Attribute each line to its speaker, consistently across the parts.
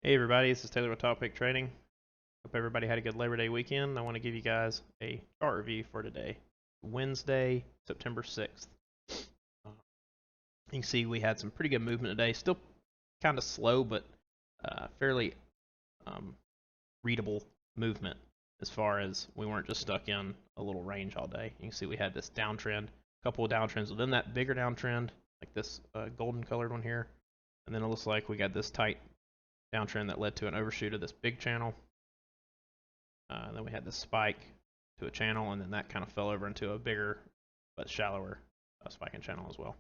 Speaker 1: Hey everybody, this is Taylor with Top Pick Trading. Hope everybody had a good Labor Day weekend. I want to give you guys a chart review for today, Wednesday, September 6th. You can see we had some pretty good movement today. Still kind of slow, but fairly readable movement as far as we weren't just stuck in a little range all day. You can see we had this downtrend, a couple of downtrends within that bigger downtrend, like this golden colored one here. And then it looks like we got this tight downtrend that led to an overshoot of this big channel. And then we had this spike to a channel, and then that kind of fell over into a bigger but shallower spiking channel as well.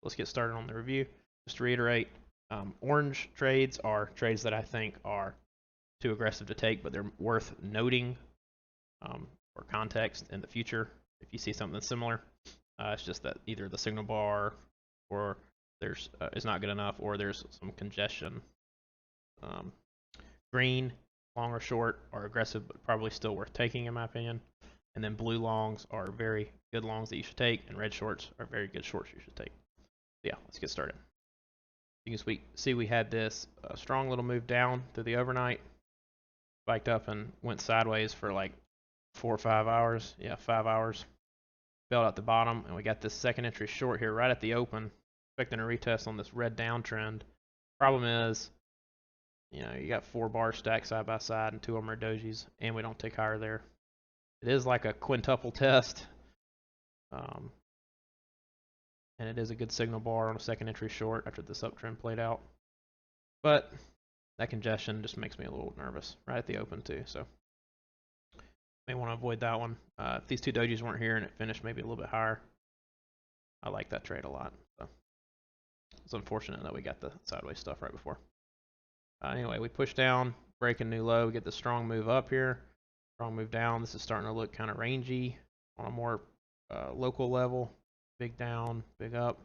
Speaker 1: Let's get started on the review. Just to reiterate, orange trades are trades that I think are too aggressive to take, but they're worth noting for context in the future if you see something similar. It's just that either the signal bar or there's is not good enough, or there's some congestion. Green, long or short, are aggressive but probably still worth taking in my opinion. And then blue longs are very good longs that you should take, and red shorts are very good shorts you should take. So yeah, let's get started. You can see we had this strong little move down through the overnight, spiked up and went sideways for like 4 or 5 hours. Yeah, 5 hours. Failed at the bottom, and we got this second entry short here right at the open, expecting a retest on this red downtrend. Problem is, you got 4 bars stacked side by side, and 2 of them are dojis, and we don't take higher there. It is like a quintuple test, and it is a good signal bar on a second entry short after this uptrend played out. But that congestion just makes me a little nervous right at the open too, so may want to avoid that one. If these 2 dojis weren't here and it finished maybe a little bit higher, I like that trade a lot. So it's unfortunate that we got the sideways stuff right before. Anyway, we push down, break a new low, get the strong move up here, strong move down. This is starting to look kind of rangy on a more local level. Big down, big up.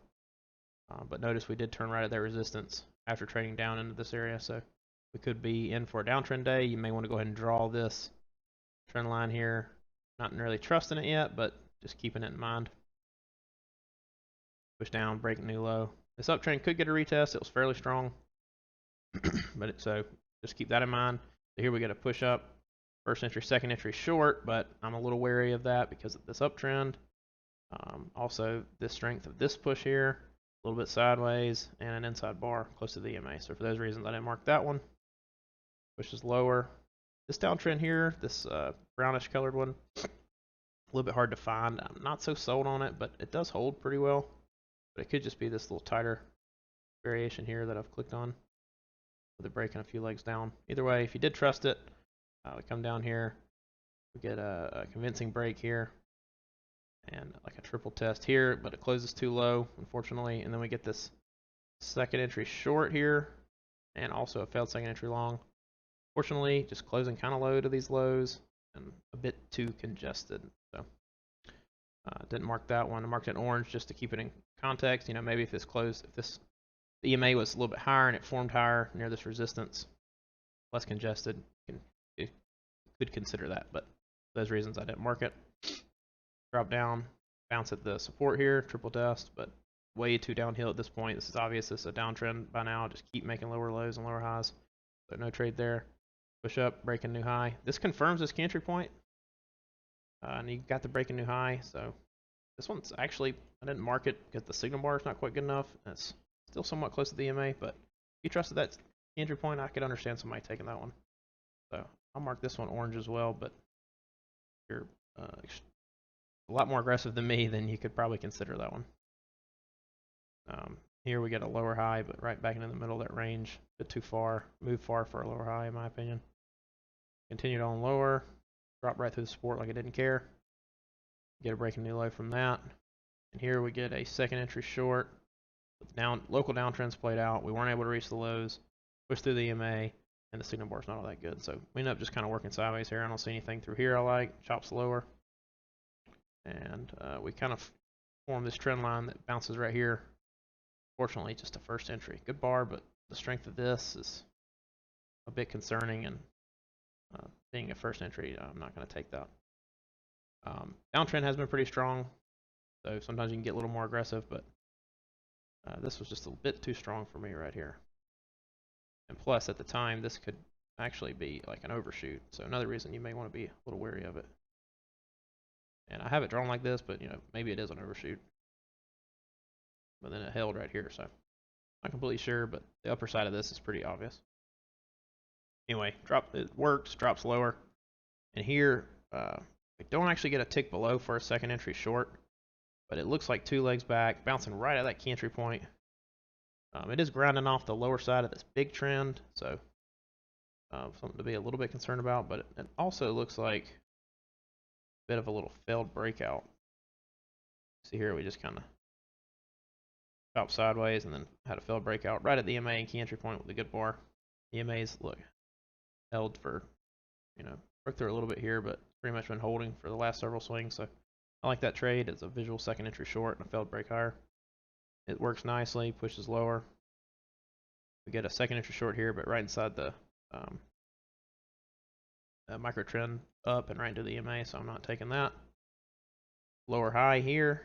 Speaker 1: But notice we did turn right at that resistance after trading down into this area, so we could be in for a downtrend day. You may want to go ahead and draw this trend line here. Not really trusting it yet, but just keeping it in mind. Push down, break a new low. This uptrend could get a retest. It was fairly strong. But so just keep that in mind. So here we get a push up, first entry, second entry short, but I'm a little wary of that because of this uptrend. Also, this strength of this push here, a little bit sideways, and an inside bar close to the EMA. So for those reasons, I didn't mark that one. Push is lower. This downtrend here, this brownish colored one, a little bit hard to find. I'm not so sold on it, but it does hold pretty well. But it could just be this little tighter variation here that I've clicked on with it breaking a few legs down. Either way, if you did trust it, we come down here, we get a convincing break here, and like a triple test here, but it closes too low, unfortunately, and then we get this second entry short here, and also a failed second entry long. Fortunately, just closing kind of low to these lows, and a bit too congested, so didn't mark that one. I marked it in orange just to keep it in context. Maybe if this closed, if this the EMA was a little bit higher and it formed higher near this resistance, less congested, you could consider that, but for those reasons I didn't mark it. Drop down, bounce at the support here, triple test, but way too downhill at this point. This is obvious. This is a downtrend by now. Just keep making lower lows and lower highs. So no trade there. Push up, break a new high. This confirms this entry point. And you got the break a new high. So this one's actually, I didn't mark it because the signal bar is not quite good enough. It's still somewhat close to the EMA, but if you trusted that entry point, I could understand somebody taking that one. So I'll mark this one orange as well, but if you're a lot more aggressive than me, then you could probably consider that one. Here we get a lower high, but right back into the middle of that range. A bit too far, moved far for a lower high in my opinion. Continued on lower, dropped right through the support like I didn't care. Get a breaking new low from that. And here we get a second entry short. Local downtrends played out. We weren't able to reach the lows, pushed through the EMA, and the signal bar is not all that good. So we end up just kind of working sideways here. I don't see anything through here I like. Chops lower. And we kind of form this trend line that bounces right here. Fortunately, just a first entry. Good bar, but the strength of this is a bit concerning, and being a first entry, I'm not going to take that. Downtrend has been pretty strong, so sometimes you can get a little more aggressive, but this was just a bit too strong for me right here. And plus, at the time, this could actually be like an overshoot. So another reason you may want to be a little wary of it. And I have it drawn like this, but maybe it is an overshoot. But then it held right here, so not completely sure, but the upper side of this is pretty obvious. Anyway, it works, drops lower. And here, we don't actually get a tick below for a second entry short, but it looks like 2 legs back, bouncing right at that key entry point. It is grounding off the lower side of this big trend, so something to be a little bit concerned about, but it also looks like a bit of a little failed breakout. See here, we just kind of chopped sideways and then had a failed breakout right at the EMA and key entry point with a good bar. EMA's look held for, broke through a little bit here, but pretty much been holding for the last several swings. So I like that trade. It's a visual second entry short and a failed break higher. It works nicely, pushes lower. We get a second entry short here, but right inside the micro trend up and right into the EMA, so I'm not taking that. Lower high here,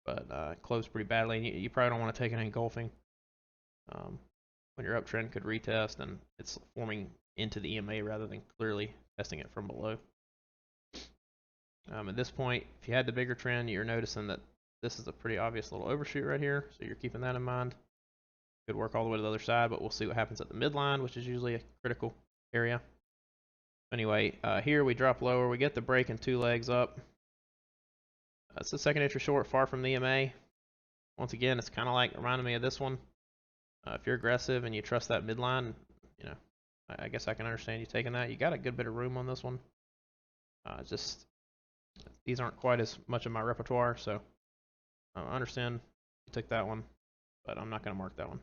Speaker 1: but closed pretty badly. And you probably don't want to take an engulfing when your uptrend could retest and it's forming into the EMA rather than clearly testing it from below. At this point, if you had the bigger trend, you're noticing that this is a pretty obvious little overshoot right here, so you're keeping that in mind. Could work all the way to the other side, but we'll see what happens at the midline, which is usually a critical area. Anyway, here we drop lower. We get the break in 2 legs up. It's the second entry short, far from the EMA. Once again, it's kind of like reminding me of this one. If you're aggressive and you trust that midline, I guess I can understand you taking that. You got a good bit of room on this one. Just these aren't quite as much of my repertoire, so I understand you took that one, but I'm not going to mark that one.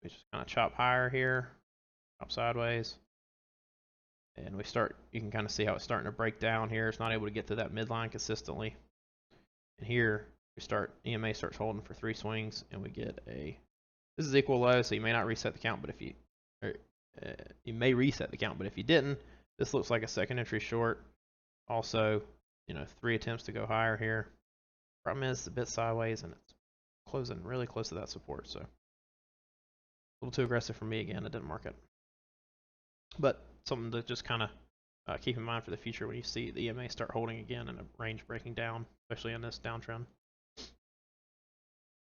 Speaker 1: We just kind of chop higher here, chop sideways, and we start. You can kind of see how it's starting to break down here. It's not able to get to that midline consistently, and here we start. EMA starts holding for 3 swings, and we get a. This is equal low, so you may not reset the count, but if you may reset the count, but if you didn't, this looks like a second entry short. Also, 3 attempts to go higher here. Problem is, it's a bit sideways and it's closing really close to that support, so a little too aggressive for me again. I didn't mark it, but something to just kind of keep in mind for the future when you see the EMA start holding again and a range breaking down, especially in this downtrend.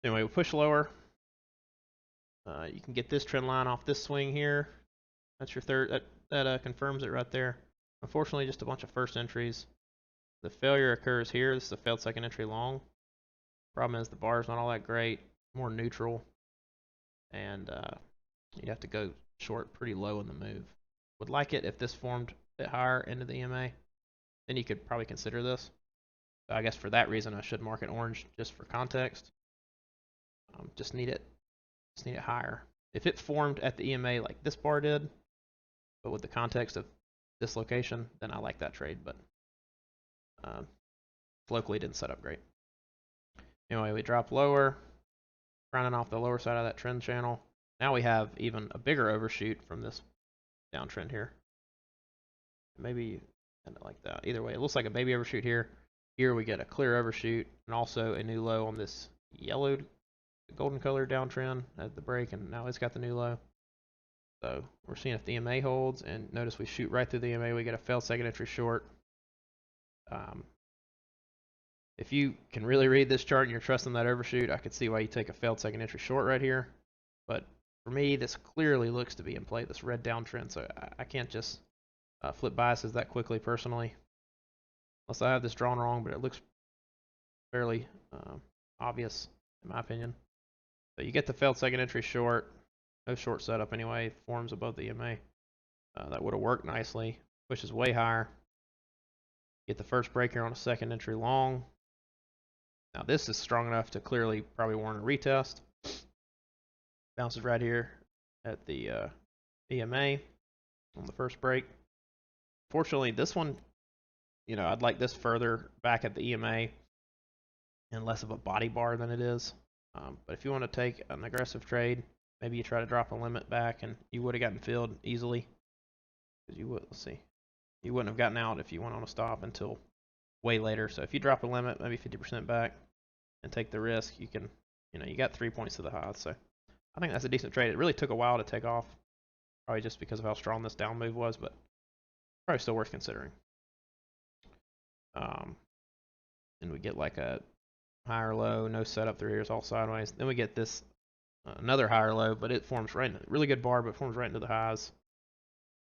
Speaker 1: Anyway, we push lower. You can get this trend line off this swing here. That's your third. That confirms it right there. Unfortunately, just a bunch of first entries. The failure occurs here. This is a failed second entry long. Problem is the bar is not all that great, more neutral, and you have to go short pretty low in the move. Would like it if this formed a bit higher into the EMA. Then you could probably consider this. So I guess for that reason, I should mark it orange just for context. Just need it higher. If it formed at the EMA like this bar did, but with the context of this location, then I like that trade, but locally didn't set up great. Anyway, we drop lower, rounding off the lower side of that trend channel. Now we have even a bigger overshoot from this downtrend here. Maybe end it like that. Either way, it looks like a baby overshoot here. Here we get a clear overshoot and also a new low on this yellowed golden color downtrend at the break, and now it's got the new low. So we're seeing if the EMA holds, and notice we shoot right through the EMA. We get a failed second entry short. If you can really read this chart and you're trusting that overshoot, I could see why you take a failed second entry short right here. But for me, this clearly looks to be in play, this red downtrend, so I can't just flip biases that quickly personally. Unless I have this drawn wrong, but it looks fairly obvious in my opinion. So you get the failed second entry short. No short setup anyway, forms above the EMA. That would have worked nicely. Pushes way higher. Get the first break here on a second entry long. Now this is strong enough to clearly probably warrant a retest. Bounces right here at the EMA on the first break. Fortunately, this one, I'd like this further back at the EMA and less of a body bar than it is. But if you want to take an aggressive trade, maybe you try to drop a limit back, and you would have gotten filled easily. Because you would, you wouldn't have gotten out if you went on a stop until way later. So if you drop a limit, maybe 50% back, and take the risk, you can, you got 3 points to the high. So I think that's a decent trade. It really took a while to take off, probably just because of how strong this down move was, but probably still worth considering. And we get like a higher low, no setup through here, it's all sideways. Then we get this another higher low, but it forms right, really good bar, but forms right into the highs.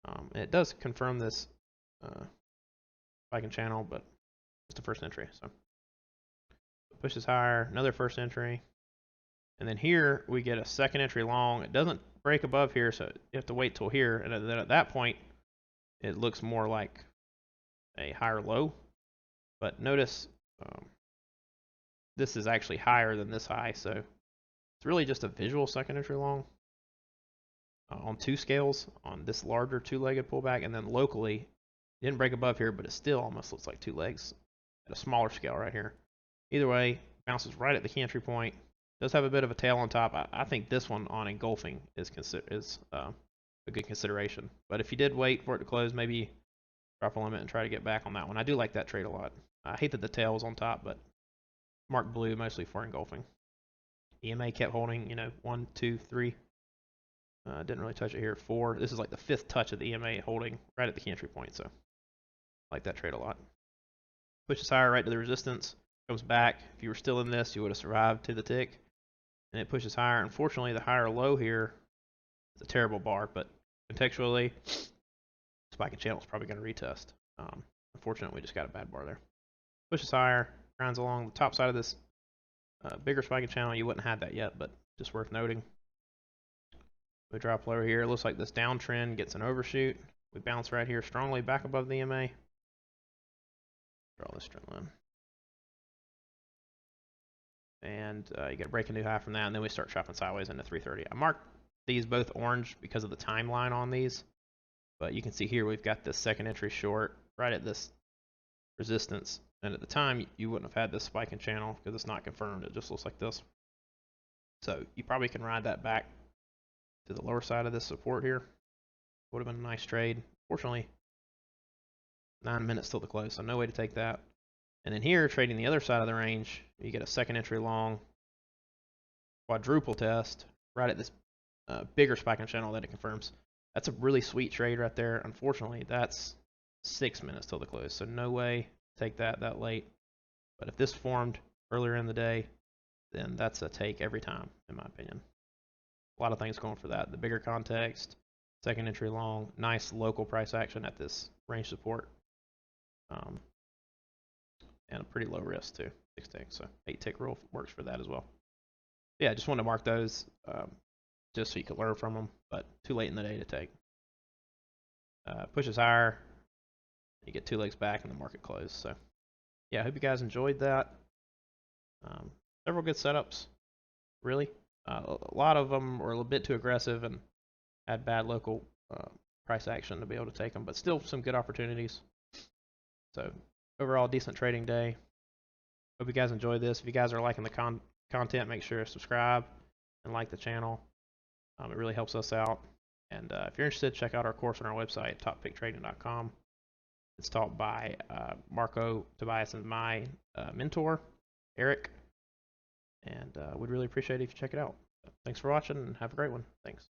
Speaker 1: And it does confirm this spiking channel, but it's the first entry. So it pushes higher, another first entry, and then here we get a second entry long. It doesn't break above here, so you have to wait till here, and then at that point, it looks more like a higher low. But notice this is actually higher than this high, so it's really just a visual second entry long on two scales on this larger two-legged pullback, and then locally, it didn't break above here, but it still almost looks like two legs at a smaller scale right here. Either way, bounces right at the key entry point. Does have a bit of a tail on top. I think this one on engulfing is a good consideration. But if you did wait for it to close, maybe drop a limit and try to get back on that one. I do like that trade a lot. I hate that the tail was on top, but marked blue mostly for engulfing. EMA kept holding, 1, 2, 3. Didn't really touch it here. 4. This is like the 5th touch of the EMA holding right at the key entry point, so I like that trade a lot. Pushes higher right to the resistance, comes back. If you were still in this, you would have survived to the tick. And it pushes higher. Unfortunately, the higher low here is a terrible bar, but contextually, spiking channel is probably going to retest. Unfortunately, we just got a bad bar there. Pushes higher, grinds along the top side of this bigger spiking channel. You wouldn't have that yet, but just worth noting. We drop lower here. It looks like this downtrend gets an overshoot. We bounce right here strongly back above the EMA. Draw this trend line. And you get a break a new high from that, and then we start chopping sideways into 330. I marked these both orange because of the timeline on these, but you can see here we've got this second entry short right at this resistance, and at the time you wouldn't have had this spike in channel because it's not confirmed. It just looks like this. So you probably can ride that back to the lower side of this support here. Would have been a nice trade. Fortunately, 9 minutes till the close, so no way to take that. And then here, trading the other side of the range, you get a second entry long quadruple test right at this bigger spike in channel that it confirms. That's a really sweet trade right there. Unfortunately, that's 6 minutes till the close, so no way to take that late. But if this formed earlier in the day, then that's a take every time, in my opinion. A lot of things going for that. The bigger context, second entry long, nice local price action at this range support. And a pretty low risk too, 6 tick. So 8 tick rule works for that as well. Yeah, just wanted to mark those just so you could learn from them, but too late in the day to take. Pushes higher, you get 2 legs back and the market closed. So yeah, I hope you guys enjoyed that. Several good setups, really. A lot of them were a little bit too aggressive and had bad local price action to be able to take them, but still some good opportunities. So overall, decent trading day. Hope you guys enjoyed this. If you guys are liking the content, make sure to subscribe and like the channel. It really helps us out. And if you're interested, check out our course on our website, toppicktrading.com. It's taught by Marco, Tobias, and my mentor, Eric. And we'd really appreciate it if you check it out. Thanks for watching and have a great one. Thanks.